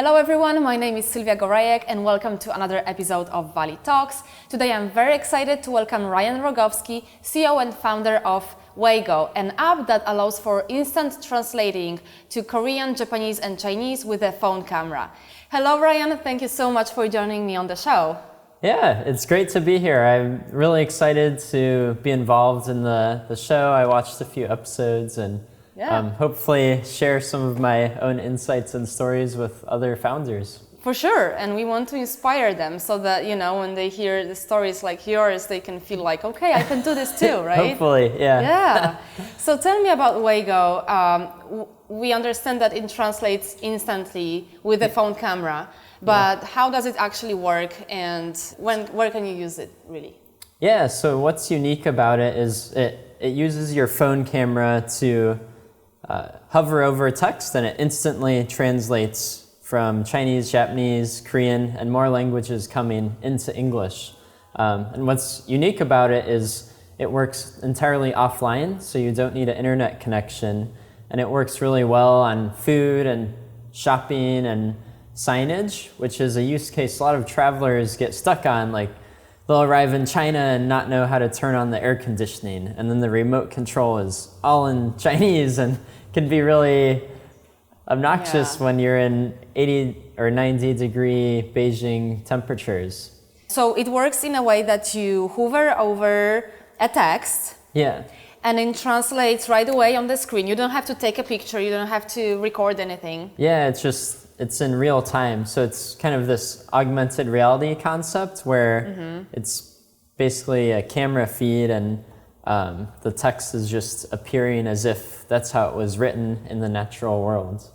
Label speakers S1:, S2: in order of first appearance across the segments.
S1: Hello everyone, my name is Sylwia Gorajek and welcome to another episode of Valley Talks. Today I'm very excited to welcome Ryan Rogowski, CEO and founder of Waygo, an app that allows for instant translating to Korean, Japanese and Chinese with a phone camera. Hello Ryan, thank you so much for joining me on the show.
S2: Yeah, it's great to be here. I'm really excited to be involved in the show. I watched a few episodes and hopefully share some of my own insights and stories with other founders.
S1: For sure, and we want to inspire them so that, you know, when they hear the stories like yours, they can feel like, okay, I can do this too, right?
S2: Hopefully, yeah.
S1: Yeah. So tell me about Waygo. We understand that it translates instantly with a phone camera, but how does it actually work and where can you use it really?
S2: Yeah, so what's unique about it is it uses your phone camera to hover over text and it instantly translates from Chinese, Japanese, Korean, and more languages coming into English. And what's unique about it is it works entirely offline, so you don't need an internet connection, and it works really well on food and shopping and signage, which is a use case a lot of travelers get stuck on. Like they'll arrive in China and not know how to turn on the air conditioning, and then the remote control is all in Chinese and can be really obnoxious when you're in 80 or 90 degree Beijing temperatures.
S1: So it works in a way that you hover over a text.
S2: Yeah.
S1: And it translates right away on the screen. You don't have to take a picture, you don't have to record anything.
S2: Yeah, it's in real time. So it's kind of this augmented reality concept where it's basically a camera feed and the text is just appearing as if that's how it was written in the natural world.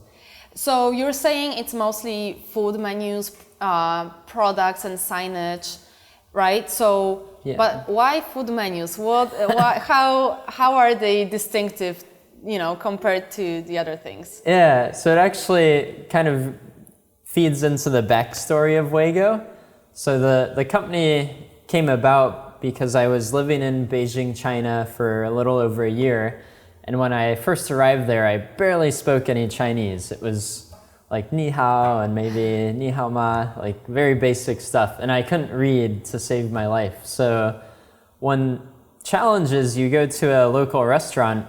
S1: So you're saying it's mostly food menus, products and signage, right? So, but why food menus? How are they distinctive, you know, compared to the other things?
S2: Yeah, so it actually kind of feeds into the backstory of Waygo. So the company came about because I was living in Beijing, China for a little over a year. And when I first arrived there, I barely spoke any Chinese. It was like ni hao and maybe ni hao ma, like very basic stuff. And I couldn't read to save my life. So one challenge is you go to a local restaurant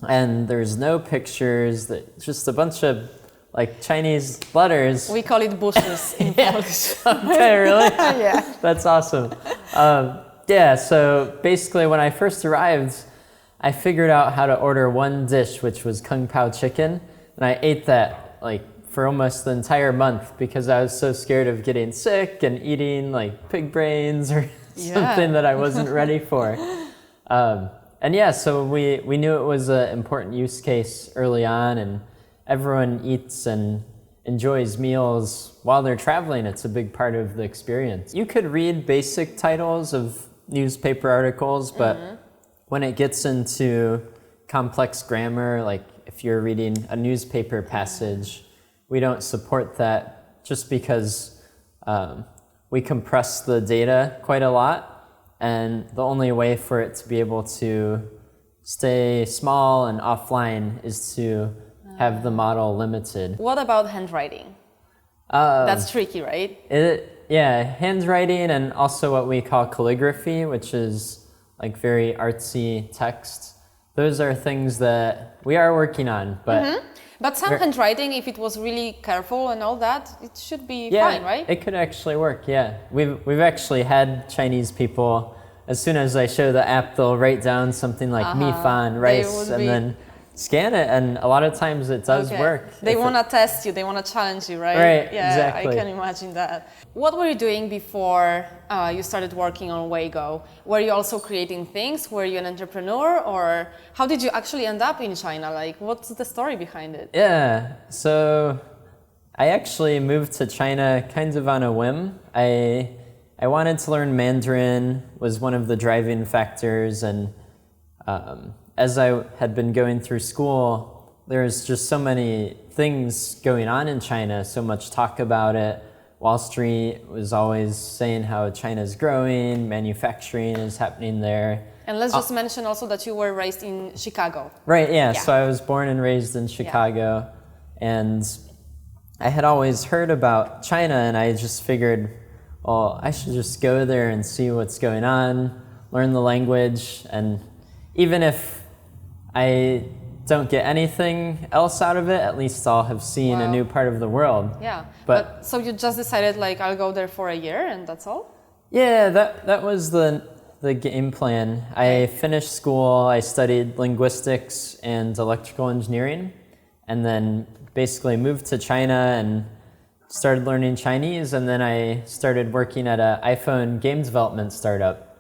S2: and there's no pictures, just a bunch of like Chinese letters.
S1: We call it bushes in Polish.
S2: Okay, really?
S1: Yeah.
S2: That's awesome. Yeah, so basically when I first arrived, I figured out how to order one dish, which was Kung Pao chicken, and I ate that like for almost the entire month because I was so scared of getting sick and eating like pig brains or something that I wasn't ready for. And yeah, so we knew it was an important use case early on, and everyone eats and enjoys meals while they're traveling. It's a big part of the experience. You could read basic titles of newspaper articles, but when it gets into complex grammar, like if you're reading a newspaper passage, we don't support that just because we compress the data quite a lot, and the only way for it to be able to stay small and offline is to have the model limited.
S1: What about handwriting? That's tricky, right?
S2: Yeah, handwriting and also what we call calligraphy, which is like very artsy text. Those are things that we are working on, but
S1: But some handwriting, if it was really careful and all that, it should be fine, right?
S2: It could actually work. Yeah, we've actually had Chinese people. As soon as I show the app, they'll write down something like mi fan rice and then scan it, and a lot of times it does work.
S1: They want to test you, they want to challenge you, right?
S2: Right,
S1: yeah,
S2: exactly.
S1: I can imagine that. What were you doing before you started working on Waygo? Were you also creating things? Were you an entrepreneur, or how did you actually end up in China? Like, what's the story behind it?
S2: Yeah, so I actually moved to China kind of on a whim. I wanted to learn Mandarin, was one of the driving factors, and as I had been going through school, there's just so many things going on in China, so much talk about it. Wall Street was always saying how China's growing, manufacturing is happening there.
S1: And let's just mention also that you were raised in Chicago.
S2: Right, yeah. So I was born and raised in Chicago. And I had always heard about China, and I just figured, well, I should just go there and see what's going on, learn the language, and even if I don't get anything else out of it, at least I'll have seen a new part of the world.
S1: Yeah. But so you just decided, like, I'll go there for a year and that's all?
S2: Yeah, that was the game plan. I finished school, I studied linguistics and electrical engineering, and then basically moved to China and started learning Chinese, and then I started working at an iPhone game development startup.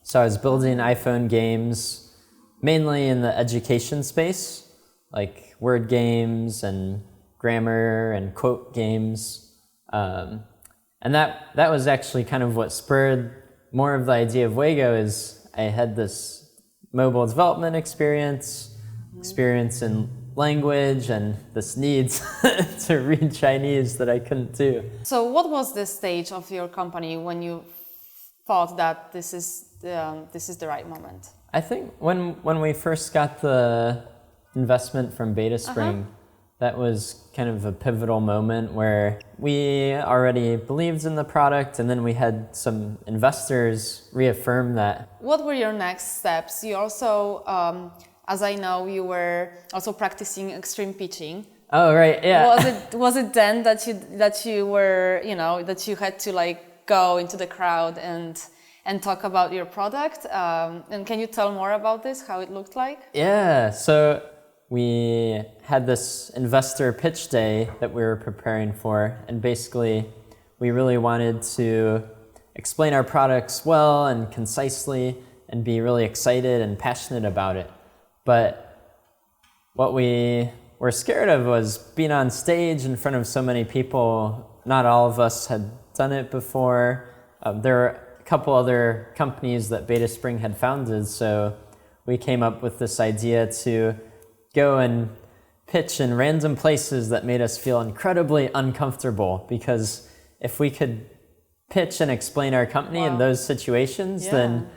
S2: So I was building iPhone games mainly in the education space, like word games and grammar and quote games. And that was actually kind of what spurred more of the idea of Waygo. Is I had this mobile development experience in language, and this need to read Chinese that I couldn't do.
S1: So what was the stage of your company when you thought that this is the right moment?
S2: I think when we first got the investment from Beta Spring, that was kind of a pivotal moment where we already believed in the product, and then we had some investors reaffirm that.
S1: What were your next steps? You also, as I know, you were also practicing extreme pitching.
S2: Oh, right, yeah.
S1: Was it then that you were, that you had to like go into the crowd and talk about your product? And can you tell more about this, how it looked like?
S2: Yeah, so we had this investor pitch day that we were preparing for, and basically we really wanted to explain our products well and concisely and be really excited and passionate about it. But what we were scared of was being on stage in front of so many people. Not all of us had done it before. There were a couple other companies that Beta Spring had founded, so we came up with this idea to go and pitch in random places that made us feel incredibly uncomfortable, because if we could pitch and explain our company in those situations, then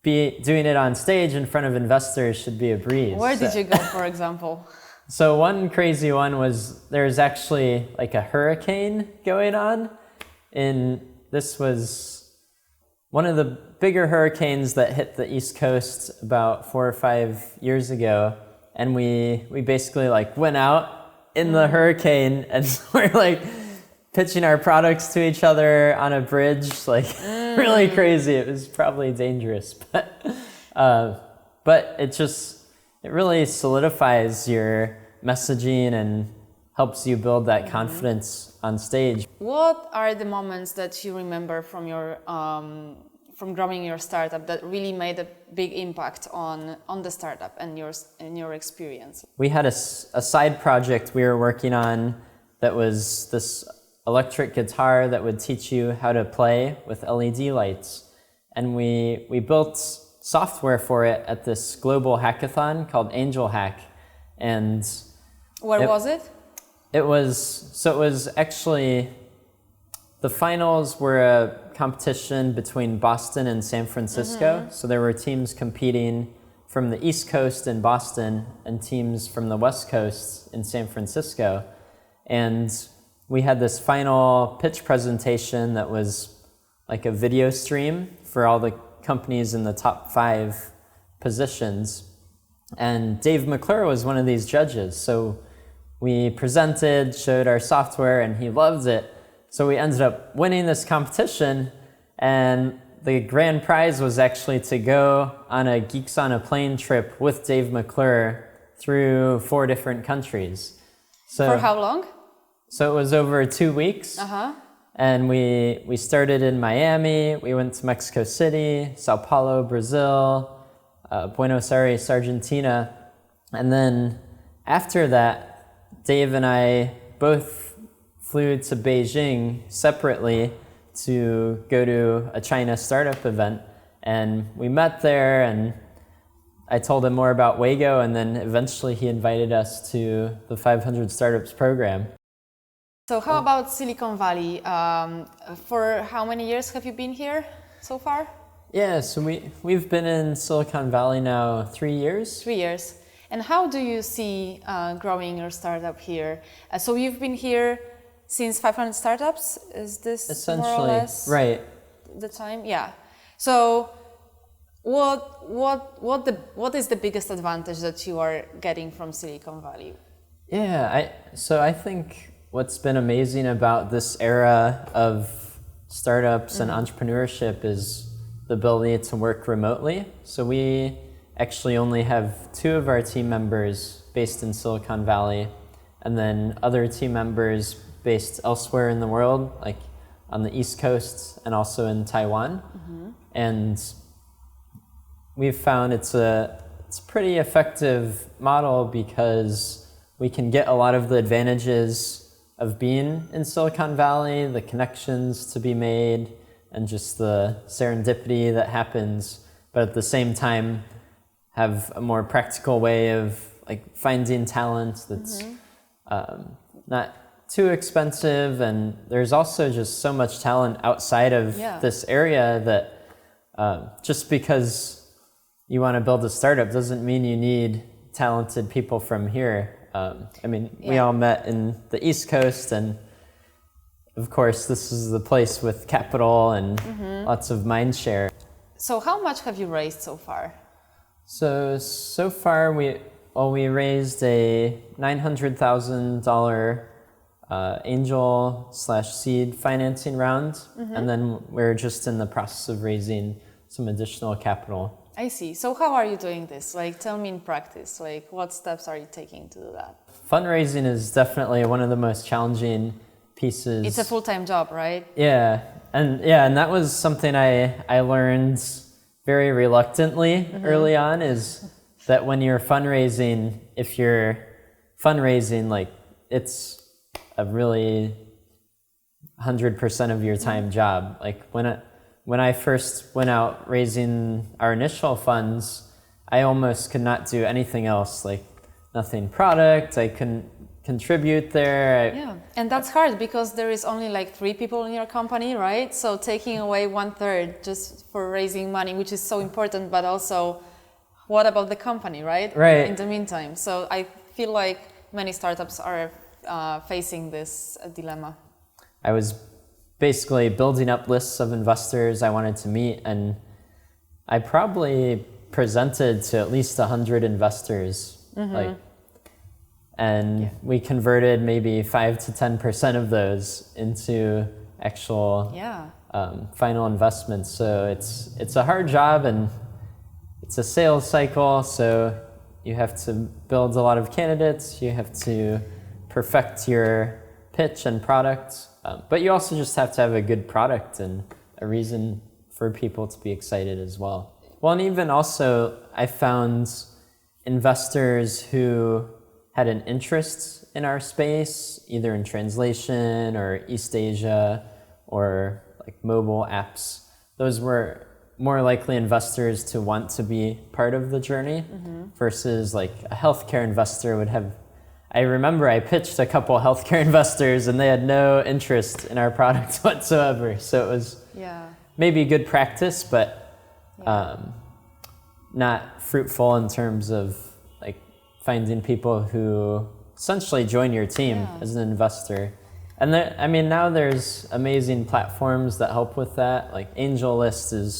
S2: doing it on stage in front of investors should be a breeze.
S1: Where did you go, for example?
S2: So one crazy one was there's actually like a hurricane going on, and this was one of the bigger hurricanes that hit the East Coast about 4 or 5 years ago. And we basically like went out in the hurricane, and we're like pitching our products to each other on a bridge, like really crazy. It was probably dangerous, but it really solidifies your messaging and helps you build that confidence on stage.
S1: What are the moments that you remember from your from growing your startup that really made a big impact on the startup and your experience?
S2: We had a side project we were working on that was this electric guitar that would teach you how to play with LED lights. And we built software for it at this global hackathon called Angel Hack. And
S1: where was it?
S2: It was actually, the finals were a competition between Boston and San Francisco. So there were teams competing from the East Coast in Boston and teams from the West Coast in San Francisco. And we had this final pitch presentation that was like a video stream for all the companies in the top 5 positions. And Dave McClure was one of these judges. So we presented, showed our software, and he loved it. So we ended up winning this competition, and the grand prize was actually to go on a Geeks on a Plane trip with Dave McClure through 4 different countries. So,
S1: for how long?
S2: So it was over 2 weeks. And we started in Miami, we went to Mexico City, Sao Paulo, Brazil, Buenos Aires, Argentina. And then after that, Dave and I both flew to Beijing separately to go to a China startup event, and we met there, and I told him more about Waygo, and then eventually he invited us to the 500 Startups program.
S1: So how about Silicon Valley? For how many years have you been here so far?
S2: Yeah, so we've been in Silicon Valley now 3 years.
S1: 3 years. And how do you see growing your startup here? So you've been here since 500 startups. Is this
S2: Essentially,
S1: more or less
S2: right.
S1: the time? Yeah. So what is the biggest advantage that you are getting from Silicon Valley?
S2: Yeah, so I think what's been amazing about this era of startups and entrepreneurship is the ability to work remotely. So we actually only have 2 of our team members based in Silicon Valley, and then other team members based elsewhere in the world, like on the East Coast and also in Taiwan. And we've found it's a pretty effective model because we can get a lot of the advantages of being in Silicon Valley, the connections to be made, and just the serendipity that happens, but at the same time have a more practical way of like finding talent that's not too expensive. And there's also just so much talent outside of this area that just because you want to build a startup doesn't mean you need talented people from here. I mean, we all met in the East Coast, and of course, this is the place with capital and lots of mind share.
S1: So how much have you raised so far?
S2: So far, we raised a $900,000 angel/seed financing round, and then we're just in the process of raising some additional capital.
S1: I see. So how are you doing this? Like, tell me in practice, like what steps are you taking to do that?
S2: Fundraising is definitely one of the most challenging pieces.
S1: It's a full-time job, right?
S2: Yeah, and that was something I learned very reluctantly early on, is that when you're fundraising, if you're fundraising, like it's a really 100% of your time job. Like when I first went out raising our initial funds, I almost could not do anything else, like nothing product, I couldn't contribute there.
S1: And that's hard because there is only like 3 people in your company, right? So taking away 1/3 just for raising money, which is so important, but also what about the company, right?
S2: Right.
S1: In the meantime. So I feel like many startups are facing this dilemma.
S2: I was basically building up lists of investors I wanted to meet, and I probably presented to at least 100 investors. We converted maybe 5 to 10% of those into actual final investments. So it's a hard job, and it's a sales cycle. So you have to build a lot of candidates. You have to perfect your pitch and product. But you also just have to have a good product and a reason for people to be excited as well. Well, and even also, I found investors who had an interest in our space, either in translation or East Asia or like mobile apps. Those were more likely investors to want to be part of the journey versus like a healthcare investor would have. I remember I pitched a couple healthcare investors and they had no interest in our product whatsoever. So it was maybe good practice, but not fruitful in terms of like finding people who essentially join your team as an investor. And there, I mean, now there's amazing platforms that help with that. Like AngelList is,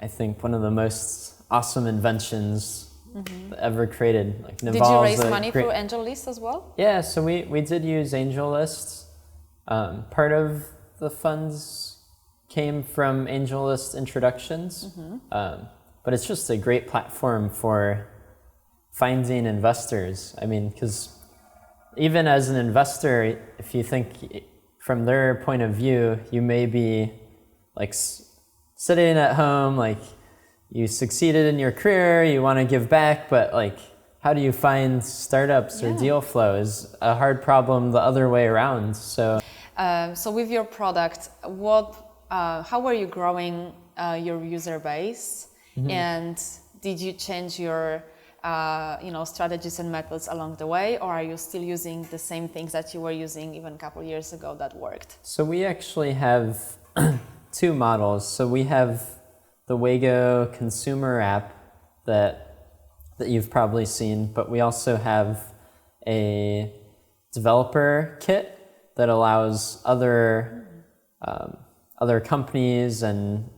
S2: I think, one of the most awesome inventions ever created. Like,
S1: did you raise money through AngelList as well?
S2: Yeah, so we did use AngelList. Part of the funds came from AngelList introductions, but it's just a great platform for finding investors. I mean, because even as an investor, if you think from their point of view, you may be like sitting at home, like you succeeded in your career, you want to give back, but like, how do you find startups or deal flow is a hard problem the other way around. So
S1: with your product, how were you growing your user base, and did you change your strategies and methods along the way, or are you still using the same things that you were using even a couple of years ago that worked?
S2: So we actually have 2 models. So we have the Waygo consumer app that you've probably seen, but we also have a developer kit that allows other companies and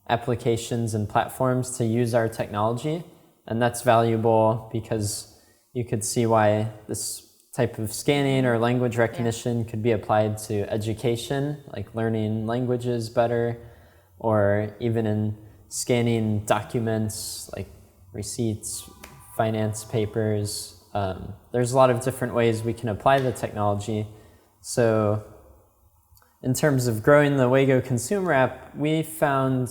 S2: applications and platforms to use our technology. And that's valuable because you could see why this type of scanning or language recognition could be applied to education, like learning languages better, or even in scanning documents like receipts, finance papers. There's a lot of different ways we can apply the technology. So in terms of growing the Waygo consumer app, we found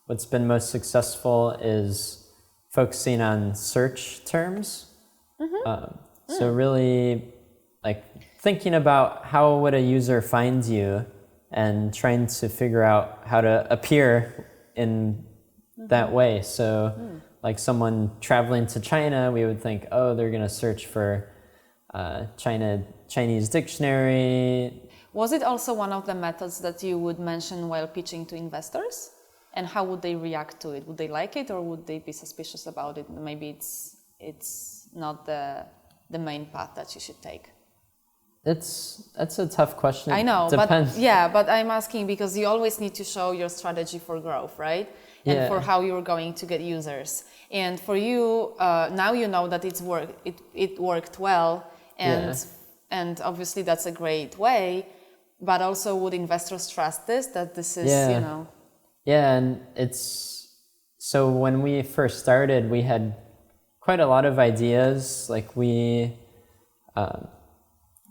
S2: what's been most successful is focusing on search terms. So really like thinking about how would a user find you and trying to figure out how to appear in that way. So like someone traveling to China, we would think, oh, they're going to search for Chinese dictionary.
S1: Was it also one of the methods that you would mention while pitching to investors? And how would they react to it? Would they like it, or would they be suspicious about it? Maybe it's not the main path that you should take.
S2: That's a tough question.
S1: I know,
S2: Depends.
S1: but I'm asking because you always need to show your strategy for growth, right? And for how you're going to get users. And for you, now you know that it worked well, and obviously that's a great way. But also, would investors trust this? That this is, you know?
S2: Yeah, and so when we first started, we had quite a lot of ideas. Like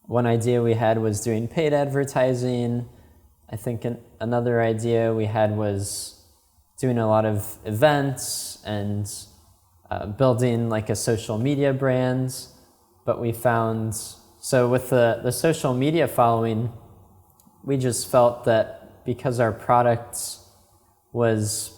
S2: one idea we had was doing paid advertising. I think another idea we had was doing a lot of events and building like a social media brand. But we found, so with the social media following, we just felt that because our product was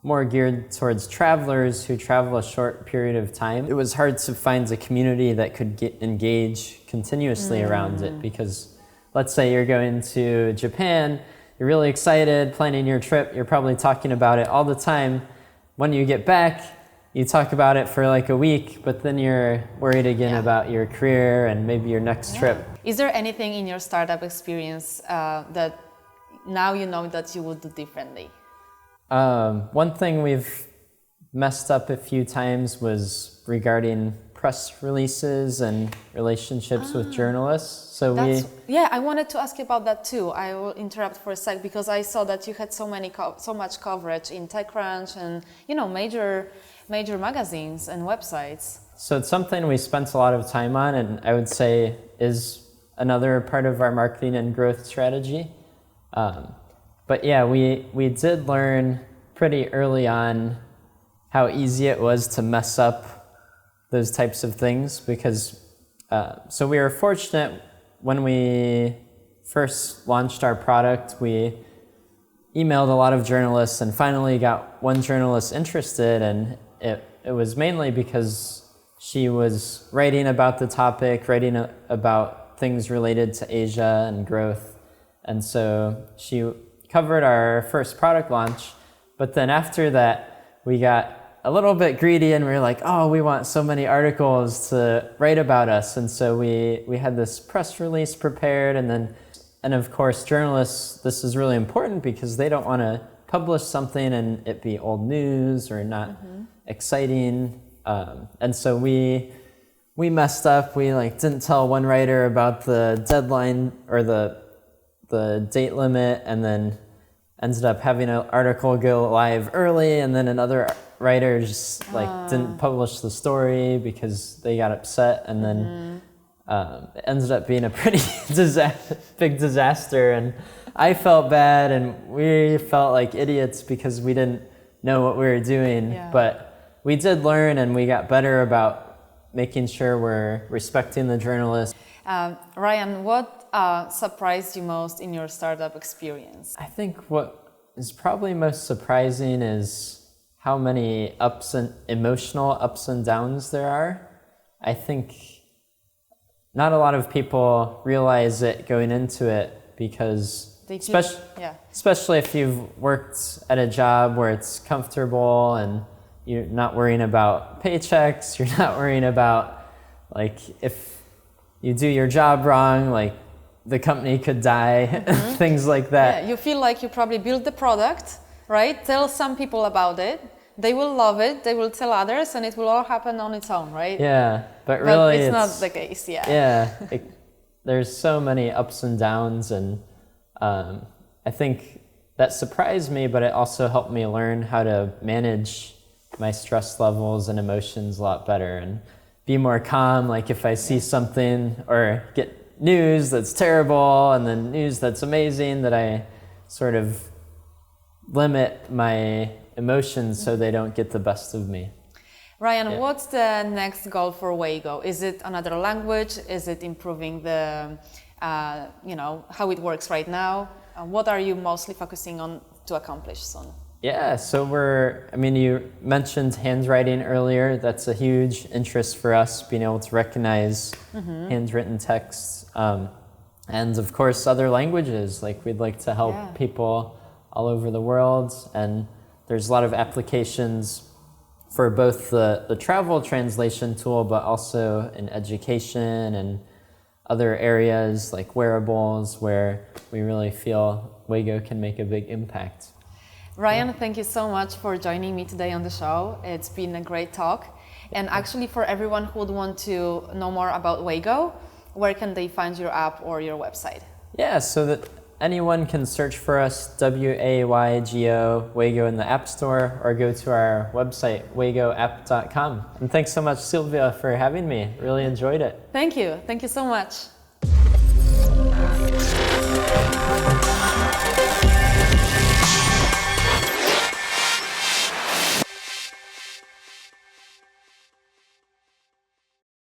S2: more geared towards travelers who travel a short period of time, it was hard to find a community that could engage continuously around it. Because let's say you're going to Japan, you're really excited, planning your trip, you're probably talking about it all the time. When you get back, you talk about it for like a week, but then you're worried again about your career and maybe your next trip.
S1: Is there anything in your startup experience that now you know that you would do differently?
S2: One thing we've messed up a few times was regarding press releases and relationships with journalists. So
S1: I wanted to ask you about that too. I will interrupt for a sec because I saw that you had so much coverage in TechCrunch and major magazines and websites.
S2: So it's something we spent a lot of time on, and I would say is another part of our marketing and growth strategy. But yeah, we did learn pretty early on how easy it was to mess up those types of things because, so we were fortunate when we first launched our product, we emailed a lot of journalists and finally got one journalist interested, and it was mainly because she was writing about the topic, writing about things related to Asia and growth. And so she covered our first product launch, but then after that, we got a little bit greedy and we were like, oh, we want so many articles to write about us. And so we had this press release prepared, and of course, journalists, this is really important because they don't want to publish something and it be old news or not exciting. And so we messed up. We didn't tell one writer about the deadline or the date limit, and then ended up having an article go live early, and then another writer just didn't publish the story because they got upset, and then it ended up being a pretty big disaster, and I felt bad and we felt like idiots because we didn't know what we were doing. But we did learn, and we got better about making sure we're respecting the journalists.
S1: Ryan, what surprised you most in your startup experience?
S2: I think what is probably most surprising is how many emotional ups and downs there are. I think not a lot of people realize it going into it because especially if you've worked at a job where it's comfortable and you're not worrying about paychecks, you're not worrying about if you do your job wrong, the company could die, things like that.
S1: Yeah, you feel like you probably build the product, right? Tell some people about it. They will love it. They will tell others, and it will all happen on its own, right?
S2: Yeah, but really,
S1: it's not the case. Yeah.
S2: Yeah, there's so many ups and downs, and I think that surprised me, but it also helped me learn how to manage my stress levels and emotions a lot better and be more calm. Like if I see something or get news that's terrible and then news that's amazing, that I sort of limit my emotions so they don't get the best of me.
S1: Ryan, what's the next goal for Waygo? Is it another language? Is it improving the, how it works right now? What are you mostly focusing on to accomplish soon?
S2: Yeah, so you mentioned handwriting earlier. That's a huge interest for us, being able to recognize handwritten texts. And of course, other languages. Like we'd like to help people all over the world. And there's a lot of applications for both the travel translation tool, but also in education and other areas like wearables, where we really feel Waygo can make a big impact.
S1: Ryan, thank you so much for joining me today on the show. It's been a great talk. And actually, for everyone who would want to know more about Waygo, where can they find your app or your website? Yeah,
S2: so that anyone can search for us, Waygo, Waygo in the App Store, or go to our website, waygoapp.com. And thanks so much, Sylvia, for having me. Really enjoyed it.
S1: Thank you. Thank you so much.